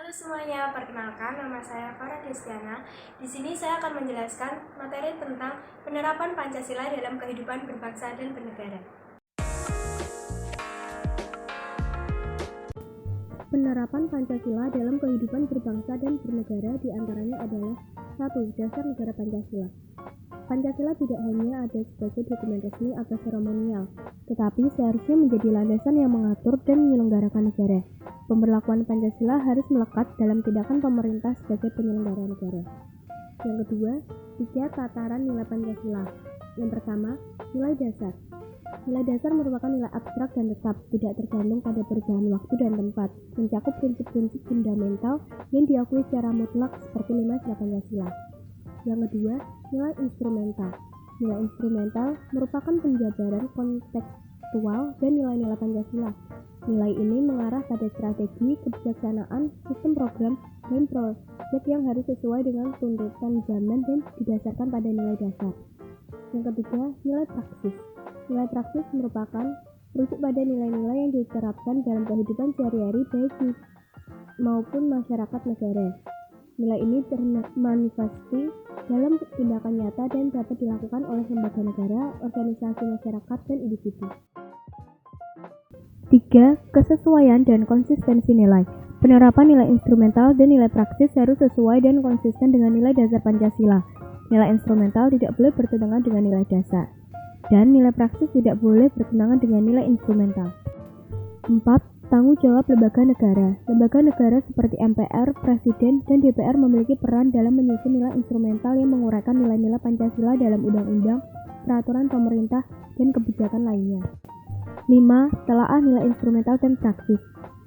Halo semuanya, perkenalkan nama saya Farah Destiana. Di sini saya akan menjelaskan materi tentang penerapan Pancasila dalam kehidupan berbangsa dan bernegara. Penerapan Pancasila dalam kehidupan berbangsa dan bernegara diantaranya adalah 1. Dasar Negara Pancasila. Pancasila tidak hanya ada sebagai dokumen resmi atau seremonial, tetapi seharusnya menjadi landasan yang mengatur dan menyelenggarakan negara. Pemberlakuan Pancasila harus melekat dalam tindakan pemerintah sebagai penyelenggara negara. Yang kedua, 3 tataran nilai Pancasila. Yang pertama, nilai dasar. Nilai dasar merupakan nilai abstrak dan tetap, tidak tergantung pada perubahan waktu dan tempat, mencakup prinsip-prinsip fundamental yang diakui secara mutlak seperti 5 sila Pancasila. Yang kedua, nilai instrumental. Nilai instrumental merupakan penjabaran kontekstual dan nilai-nilai Pancasila. Nilai ini mengarah pada strategi, kebijaksanaan, sistem program, dan proyek yang harus sesuai dengan tuntutan zaman dan didasarkan pada nilai dasar. Yang ketiga, nilai praksis. Nilai praksis merupakan merujuk pada nilai-nilai yang diterapkan dalam kehidupan sehari-hari baik maupun masyarakat negara. Nilai ini termanifestasi dalam tindakan nyata dan dapat dilakukan oleh lembaga negara, organisasi masyarakat, dan individu. 3. Kesesuaian dan konsistensi nilai. Penerapan nilai instrumental dan nilai praksis harus sesuai dan konsisten dengan nilai dasar Pancasila. Nilai instrumental tidak boleh bertentangan dengan nilai dasar, dan nilai praksis tidak boleh bertentangan dengan nilai instrumental. 4. Tanggung jawab lembaga negara. Lembaga negara seperti MPR, Presiden, dan DPR memiliki peran dalam menyusun nilai instrumental yang menguraikan nilai-nilai Pancasila dalam undang-undang, peraturan pemerintah, dan kebijakan lainnya. 5. Telaah nilai instrumental dan praksis.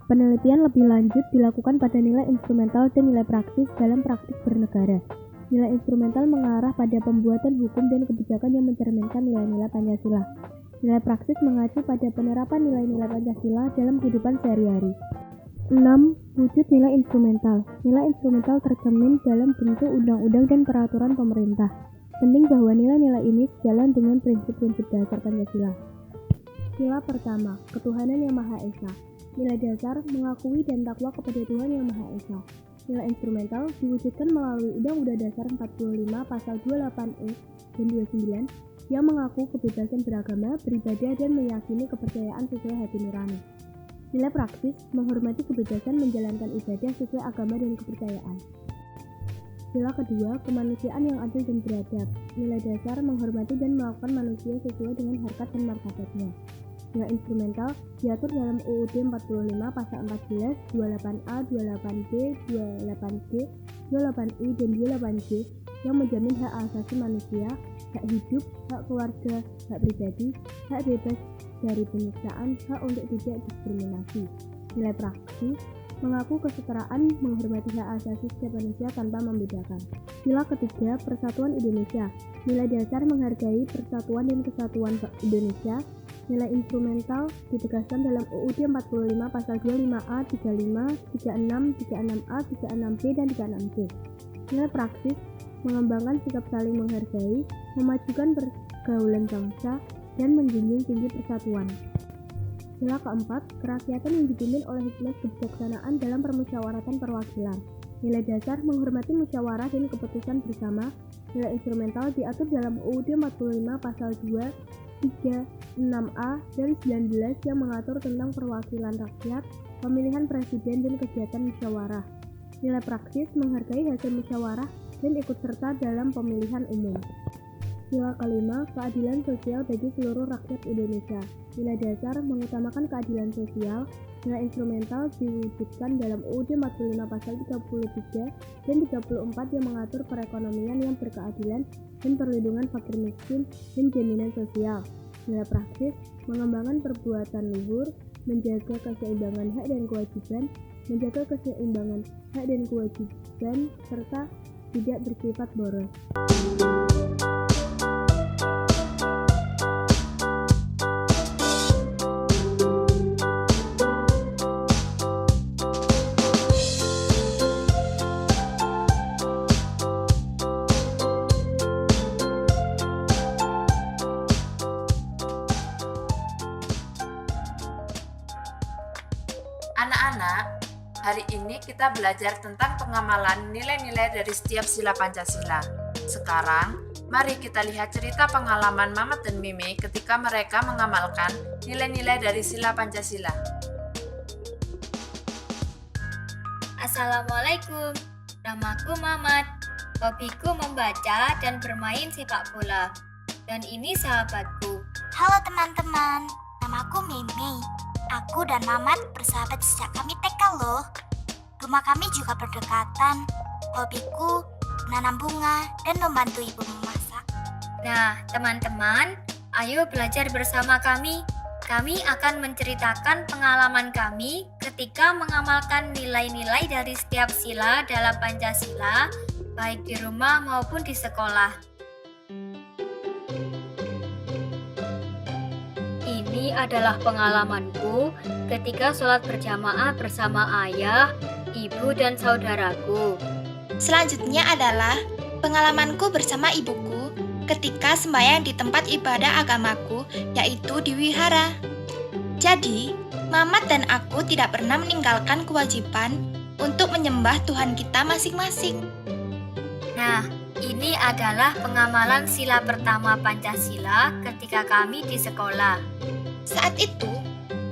Penelitian lebih lanjut dilakukan pada nilai instrumental dan nilai praksis dalam praktik bernegara. Nilai instrumental mengarah pada pembuatan hukum dan kebijakan yang mencerminkan nilai-nilai Pancasila. Nilai praksis mengacu pada penerapan nilai-nilai Pancasila dalam kehidupan sehari-hari. 6. Wujud nilai instrumental. Nilai instrumental tercermin dalam bentuk undang-undang dan peraturan pemerintah. Penting bahwa nilai-nilai ini sejalan dengan prinsip-prinsip dasar Pancasila. Sila pertama, ketuhanan yang Maha Esa. Nilai dasar mengakui dan takwa kepada Tuhan yang Maha Esa. Nilai instrumental diwujudkan melalui Undang-Undang Dasar 45 Pasal 28E dan 29 yang mengaku kebebasan beragama, beribadah, dan meyakini kepercayaan sesuai hati nurani. Nilai praksis menghormati kebebasan menjalankan ibadah sesuai agama dan kepercayaan. Sila kedua, kemanusiaan yang adil dan beradab. Nilai dasar menghormati dan melakukan manusia sesuai dengan harkat dan martabatnya. Nilai instrumental diatur dalam UUD 45 Pasal 14, 28A, 28B, 28C, 28I, dan 28J yang menjamin hak asasi manusia, hak hidup, hak keluarga, hak pribadi, hak bebas dari penyiksaan, hak untuk tidak diskriminasi. Nilai praksis mengaku kesetaraan, menghormati hak asasi setiap manusia tanpa membedakan. Sila ketiga, Persatuan Indonesia. Nilai dasar menghargai persatuan dan kesatuan Indonesia. Nilai instrumental ditegaskan dalam UUD 45 Pasal 25A, 35, 36, 36A, 36B, dan 36C. Nilai praksis mengembangkan sikap saling menghargai, memajukan pergaulan bangsa, dan menjunjung tinggi persatuan. Sila keempat, kerakyatan yang dipimpin oleh hikmat kebijaksanaan dalam permusyawaratan perwakilan. Nilai dasar menghormati musyawarah dan keputusan bersama. Nilai instrumental diatur dalam UUD 45 Pasal 2, 3, 6A, dan 19 yang mengatur tentang perwakilan rakyat, pemilihan presiden, dan kegiatan musyawarah. Nilai praksis menghargai hasil musyawarah dan ikut serta dalam pemilihan umum. Sila kelima, keadilan sosial bagi seluruh rakyat Indonesia. Nilai dasar mengutamakan keadilan sosial. Nilai instrumental diwujudkan dalam UUD 45 Pasal 33 dan 34 yang mengatur perekonomian yang berkeadilan dan perlindungan fakir miskin dan jaminan sosial. Nilai praksis mengembangkan perbuatan luhur, menjaga keseimbangan hak dan kewajiban, menjaga keseimbangan hak dan kewajiban, serta tidak bersifat boros. Anak-anak, hari ini kita kita belajar tentang pengamalan nilai-nilai dari setiap sila Pancasila. Sekarang, mari kita lihat cerita pengalaman Mamat dan Mimi ketika mereka mengamalkan nilai-nilai dari sila Pancasila. Assalamualaikum, namaku Mamat. Hobiku membaca dan bermain sepak bola. Dan ini sahabatku. Halo teman-teman, namaku Mimi. Aku dan Mamat bersahabat sejak kami TK loh. Rumah kami juga berdekatan. Hobiku menanam bunga dan membantu ibu memasak. Nah, teman-teman, ayo belajar bersama kami. Kami akan menceritakan pengalaman kami ketika mengamalkan nilai-nilai dari setiap sila dalam Pancasila, baik di rumah maupun di sekolah. Ini adalah pengalamanku ketika sholat berjamaah bersama ayah, ibu, dan saudaraku. Selanjutnya adalah pengalamanku bersama ibuku ketika sembahyang di tempat ibadah agamaku, yaitu di wihara. Jadi, Mamat dan aku tidak pernah meninggalkan kewajiban untuk menyembah Tuhan kita masing-masing. Nah, ini adalah pengamalan sila pertama Pancasila ketika kami di sekolah. Saat itu,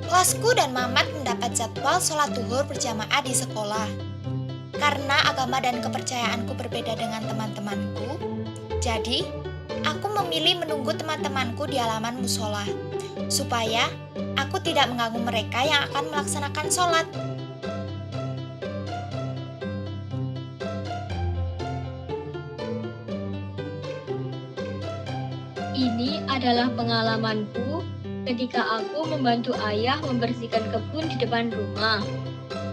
kelasku dan Mamat mendapat jadwal sholat duhur berjamaah di sekolah. Karena agama dan kepercayaanku berbeda dengan teman-temanku, jadi aku memilih menunggu teman-temanku di halaman musola, supaya aku tidak mengganggu mereka yang akan melaksanakan sholat. Ini adalah pengalamanku ketika aku membantu ayah membersihkan kebun di depan rumah.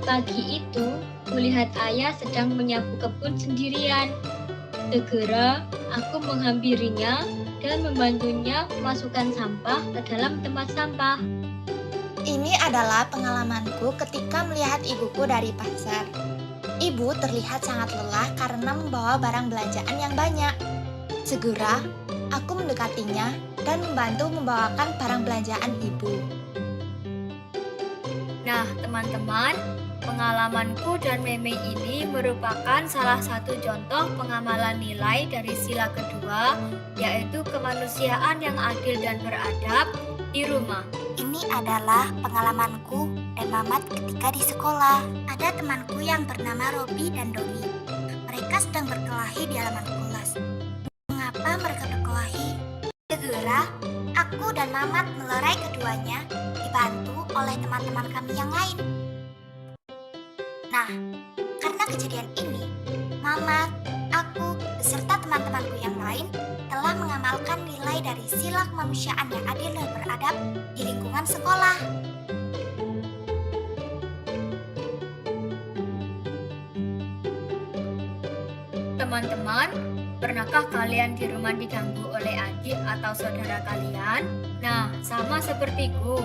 Pagi itu, kulihat ayah sedang menyapu kebun sendirian. Segera, aku menghampirinya dan membantunya memasukkan sampah ke dalam tempat sampah. Ini adalah pengalamanku ketika melihat ibuku dari pasar. Ibu terlihat sangat lelah karena membawa barang belanjaan yang banyak. Segera, aku mendekatinya dan membantu membawakan barang belanjaan ibu. Nah, teman-teman, pengalamanku dan Meme ini merupakan salah satu contoh pengamalan nilai dari sila kedua, yaitu kemanusiaan yang adil dan beradab di rumah. Ini adalah pengalamanku dan Mamat ketika di sekolah. Ada temanku yang bernama Robi dan Doni. Mereka sedang berkelahi di halaman kelas. Mengapa mereka berkelahi? Segera, aku dan Mamat melerai keduanya, dibantu oleh teman-teman kami yang lain. Nah, karena kejadian ini, Mamat, aku, beserta teman-temanku yang lain telah mengamalkan nilai dari sila kemanusiaan yang adil dan beradab di lingkungan sekolah. Teman-teman, pernahkah kalian di rumah diganggu oleh adik atau saudara kalian? Nah, sama sepertiku.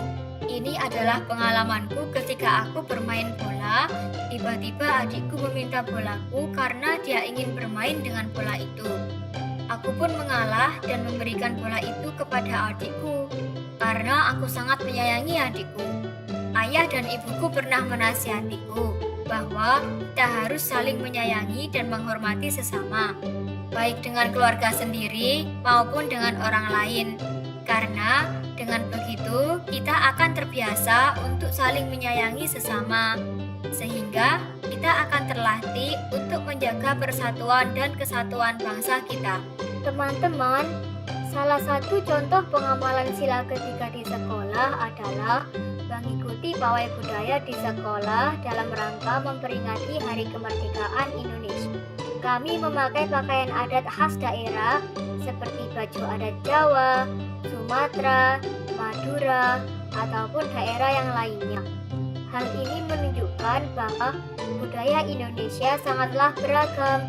Ini adalah pengalamanku ketika aku bermain bola. Tiba-tiba adikku meminta bolaku karena dia ingin bermain dengan bola itu. Aku pun mengalah dan memberikan bola itu kepada adikku karena aku sangat menyayangi adikku. Ayah dan ibuku pernah menasihatiku bahwa kita harus saling menyayangi dan menghormati sesama, baik dengan keluarga sendiri maupun dengan orang lain. Karena dengan begitu kita akan terbiasa untuk saling menyayangi sesama, sehingga kita akan terlatih untuk menjaga persatuan dan kesatuan bangsa kita. Teman-teman, salah satu contoh pengamalan sila ketiga di sekolah adalah mengikuti pawai budaya di sekolah dalam rangka memperingati Hari Kemerdekaan Indonesia. Kami memakai pakaian adat khas daerah seperti baju adat Jawa, Sumatera, Madura, ataupun daerah yang lainnya. Hal ini menunjukkan bahwa budaya Indonesia sangatlah beragam.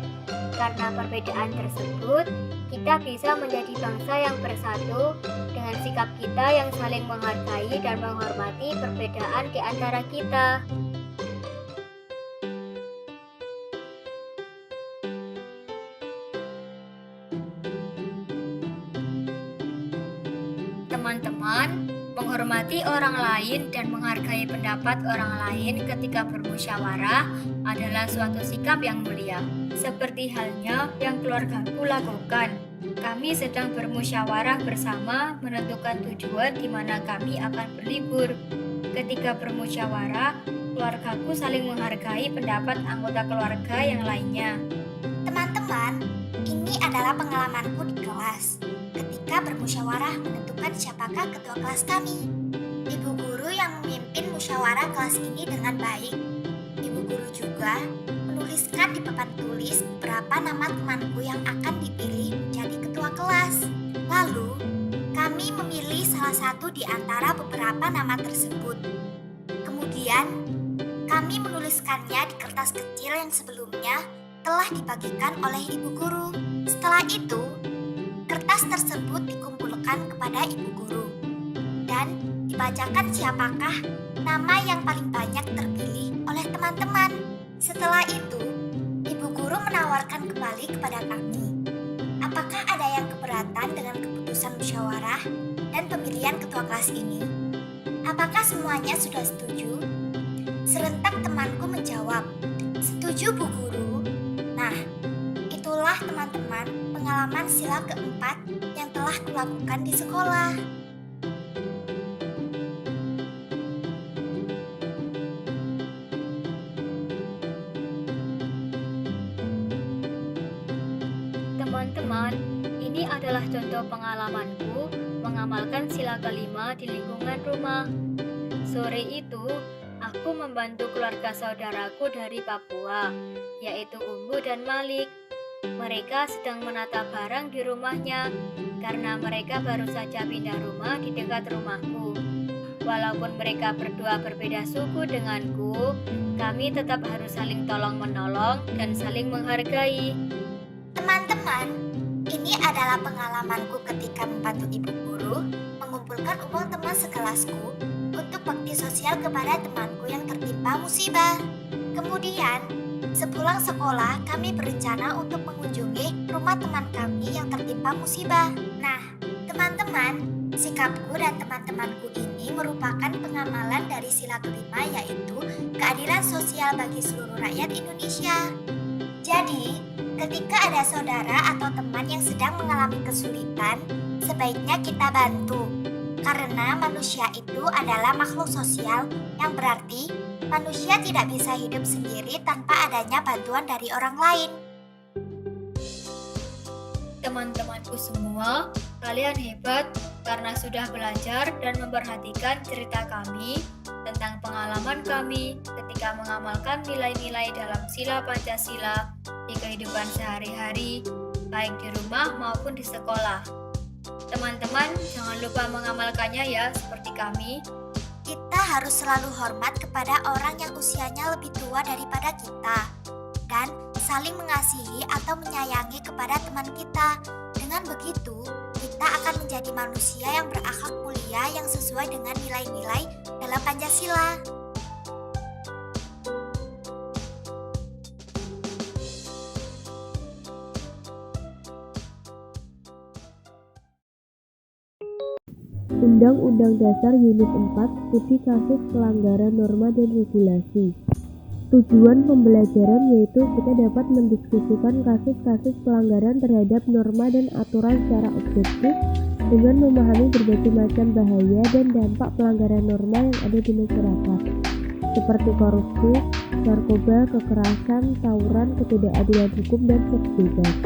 Karena perbedaan tersebut, kita bisa menjadi bangsa yang bersatu dengan sikap kita yang saling menghargai dan menghormati perbedaan di antara kita. Teman-teman, Menghormati orang lain dan menghargai pendapat orang lain ketika bermusyawarah adalah suatu sikap yang mulia. Seperti halnya yang keluargaku lakukan. Kami sedang bermusyawarah bersama menentukan tujuan di mana kami akan berlibur. Ketika bermusyawarah, keluargaku saling menghargai pendapat anggota keluarga yang lainnya. Teman-teman, ini adalah pengalamanku di kelas. Ketika bermusyawarah menentukan siapakah ketua kelas kami. Ibu guru yang memimpin musyawarah kelas ini dengan baik. Ibu guru juga menuliskan di papan tulis beberapa nama temanku yang akan dipilih menjadi ketua kelas. Lalu, kami memilih salah satu di antara beberapa nama tersebut. Kemudian, kami menuliskannya di kertas kecil yang sebelumnya telah dibagikan oleh ibu guru. Setelah itu, kertas tersebut dikumpulkan kepada ibu guru dan dibacakan siapakah nama yang paling banyak terpilih oleh teman-teman. Setelah itu, ibu guru menawarkan kembali kepada kami. Apakah ada yang keberatan dengan keputusan musyawarah dan pemilihan ketua kelas ini? Apakah semuanya sudah setuju? Serentak temanku menjawab, "Setuju, Bu Guru." Nah, itulah teman-teman pengalaman sila keempat yang telah kulakukan di sekolah. Teman-teman, ini adalah contoh pengalamanku mengamalkan sila kelima di lingkungan rumah. Sore itu, aku membantu keluarga saudaraku dari Papua, yaitu Umbu dan Malik. Mereka sedang menata barang di rumahnya karena mereka baru saja pindah rumah di dekat rumahku. Walaupun mereka berdua berbeda suku denganku, kami tetap harus saling tolong-menolong dan saling menghargai. Teman-teman, ini adalah pengalamanku ketika membantu ibu guru mengumpulkan uang teman sekelasku untuk bakti sosial kepada temanku yang tertimpa musibah. Kemudian, sepulang sekolah kami berencana untuk mengunjungi rumah teman kami yang tertimpa musibah. Nah, teman-teman, sikapku dan teman-temanku ini merupakan pengamalan dari sila kelima, yaitu keadilan sosial bagi seluruh rakyat Indonesia. Jadi, ketika ada saudara atau teman yang sedang mengalami kesulitan, sebaiknya kita bantu. Karena manusia itu adalah makhluk sosial, yang berarti manusia tidak bisa hidup sendiri tanpa adanya bantuan dari orang lain. Teman-temanku semua, kalian hebat karena sudah belajar dan memperhatikan cerita kami tentang pengalaman kami ketika mengamalkan nilai-nilai dalam sila Pancasila di kehidupan sehari-hari, baik di rumah maupun di sekolah. Teman-teman, jangan lupa mengamalkannya ya, seperti kami. Kita harus selalu hormat kepada orang yang usianya lebih tua daripada kita, dan saling mengasihi atau menyayangi kepada teman kita. Dengan begitu, kita akan menjadi manusia yang berakhlak mulia yang sesuai dengan nilai-nilai dalam Pancasila. Undang-Undang Dasar Unit 4 Studi Kasus Pelanggaran Norma dan Regulasi. Tujuan pembelajaran yaitu kita dapat mendiskusikan kasus-kasus pelanggaran terhadap norma dan aturan secara objektif dengan memahami berbagai macam bahaya dan dampak pelanggaran norma yang ada di masyarakat, seperti korupsi, narkoba, kekerasan, tawuran, ketidakadilan hukum, dan seks bebas.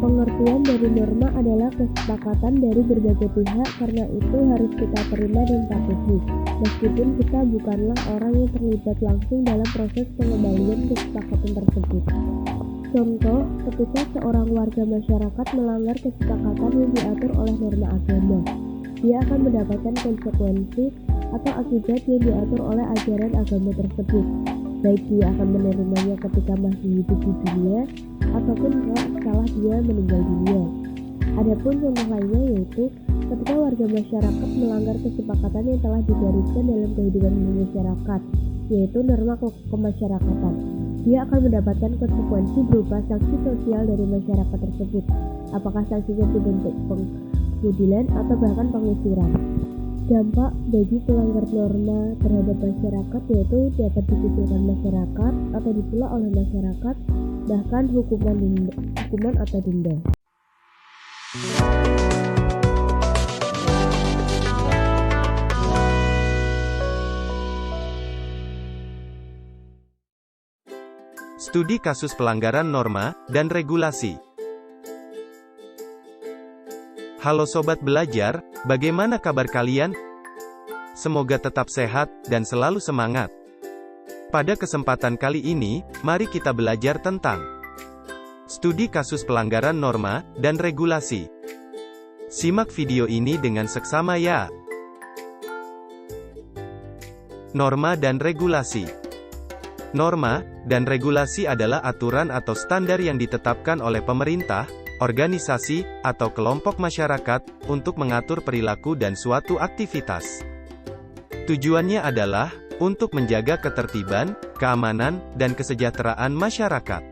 Pengertian dari norma adalah kesepakatan dari berbagai pihak, karena itu harus kita terima dan patuhi, meskipun kita bukanlah orang yang terlibat langsung dalam proses pengembalian kesepakatan tersebut. Contoh, ketika seorang warga masyarakat melanggar kesepakatan yang diatur oleh norma agama, dia akan mendapatkan konsekuensi atau akibat yang diatur oleh ajaran agama tersebut, baik dia akan menerimanya ketika masih hidup di dunia ataupun setelah dia meninggal dunia. Adapun contoh lainnya yaitu ketika warga masyarakat melanggar kesepakatan yang telah digariskan dalam kehidupan masyarakat, yaitu norma kemasyarakatan, dia akan mendapatkan konsekuensi berupa sanksi sosial dari masyarakat tersebut, apakah sanksinya berbentuk pengadilan atau bahkan pengusiran. Dampak bagi pelanggar norma terhadap masyarakat yaitu dapat dikucilkan masyarakat atau dicela oleh masyarakat, bahkan hukuman atau denda. Studi kasus pelanggaran norma dan regulasi. Halo Sobat Belajar, bagaimana kabar kalian? Semoga tetap sehat dan selalu semangat. Pada kesempatan kali ini, mari kita belajar tentang studi kasus pelanggaran norma dan regulasi. Simak video ini dengan seksama ya. Norma dan regulasi. Norma dan regulasi adalah aturan atau standar yang ditetapkan oleh pemerintah, organisasi, atau kelompok masyarakat, untuk mengatur perilaku dan suatu aktivitas. Tujuannya adalah, untuk menjaga ketertiban, keamanan, dan kesejahteraan masyarakat.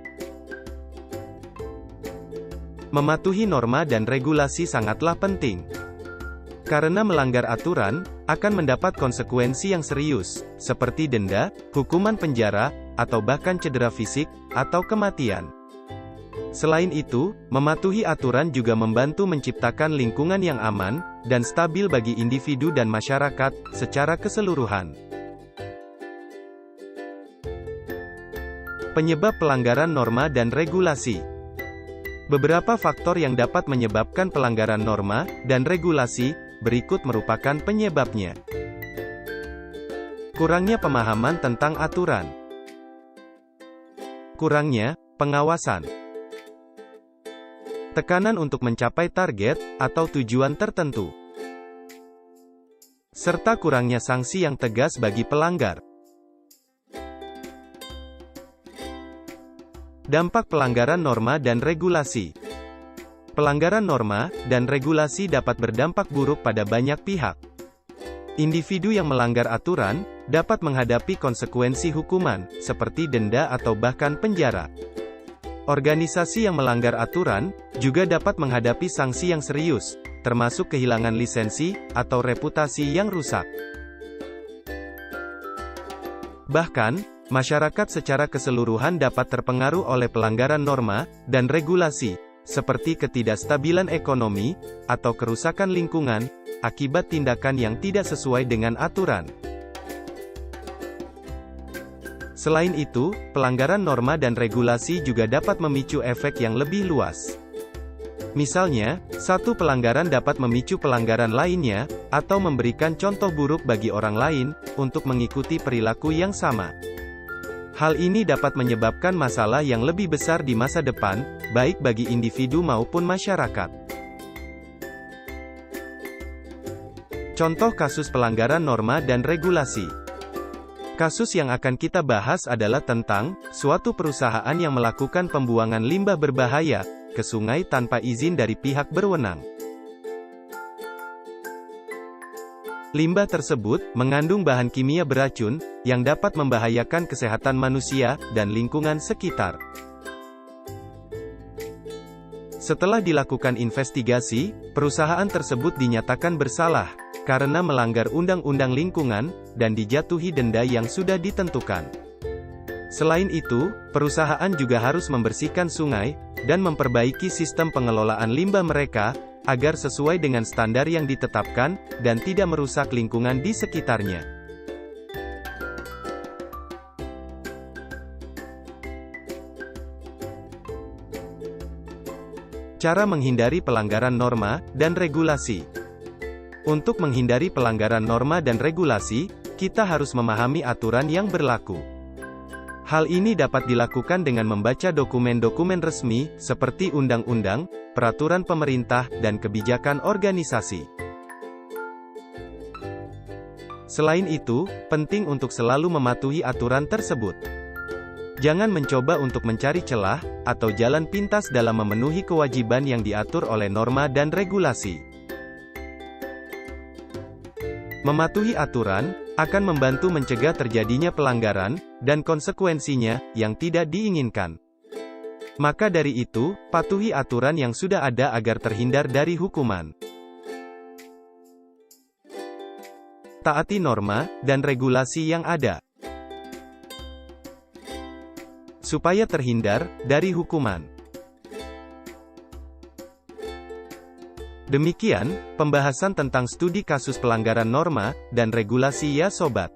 Mematuhi norma dan regulasi sangatlah penting. Karena melanggar aturan, akan mendapat konsekuensi yang serius, seperti denda, hukuman penjara, atau bahkan cedera fisik, atau kematian. Selain itu, mematuhi aturan juga membantu menciptakan lingkungan yang aman dan stabil bagi individu dan masyarakat secara keseluruhan. Penyebab pelanggaran norma dan regulasi. Beberapa faktor yang dapat menyebabkan pelanggaran norma dan regulasi, berikut merupakan penyebabnya. Kurangnya pemahaman tentang aturan. Kurangnya pengawasan. Tekanan untuk mencapai target atau tujuan tertentu. Serta kurangnya sanksi yang tegas bagi pelanggar. Dampak pelanggaran norma dan regulasi. Pelanggaran norma dan regulasi dapat berdampak buruk pada banyak pihak. Individu yang melanggar aturan dapat menghadapi konsekuensi hukuman, seperti denda atau bahkan penjara. Organisasi yang melanggar aturan juga dapat menghadapi sanksi yang serius, termasuk kehilangan lisensi atau reputasi yang rusak. Bahkan, masyarakat secara keseluruhan dapat terpengaruh oleh pelanggaran norma dan regulasi, seperti ketidakstabilan ekonomi atau kerusakan lingkungan akibat tindakan yang tidak sesuai dengan aturan. Selain itu, pelanggaran norma dan regulasi juga dapat memicu efek yang lebih luas. Misalnya, satu pelanggaran dapat memicu pelanggaran lainnya, atau memberikan contoh buruk bagi orang lain, untuk mengikuti perilaku yang sama. Hal ini dapat menyebabkan masalah yang lebih besar di masa depan, baik bagi individu maupun masyarakat. Contoh kasus pelanggaran norma dan regulasi. Kasus yang akan kita bahas adalah tentang suatu perusahaan yang melakukan pembuangan limbah berbahaya ke sungai tanpa izin dari pihak berwenang. Limbah tersebut mengandung bahan kimia beracun yang dapat membahayakan kesehatan manusia dan lingkungan sekitar. Setelah dilakukan investigasi, perusahaan tersebut dinyatakan bersalah karena melanggar undang-undang lingkungan dan dijatuhi denda yang sudah ditentukan. Selain itu, perusahaan juga harus membersihkan sungai dan memperbaiki sistem pengelolaan limbah mereka agar sesuai dengan standar yang ditetapkan dan tidak merusak lingkungan di sekitarnya. Cara menghindari pelanggaran norma dan regulasi. Untuk menghindari pelanggaran norma dan regulasi, kita harus memahami aturan yang berlaku. Hal ini dapat dilakukan dengan membaca dokumen-dokumen resmi, seperti undang-undang, peraturan pemerintah, dan kebijakan organisasi. Selain itu, penting untuk selalu mematuhi aturan tersebut. Jangan mencoba untuk mencari celah, atau jalan pintas dalam memenuhi kewajiban yang diatur oleh norma dan regulasi. Mematuhi aturan akan membantu mencegah terjadinya pelanggaran dan konsekuensinya yang tidak diinginkan. Maka dari itu, patuhi aturan yang sudah ada agar terhindar dari hukuman. Taati norma dan regulasi yang ada, supaya terhindar dari hukuman. Demikian pembahasan tentang studi kasus pelanggaran norma dan regulasi ya sobat.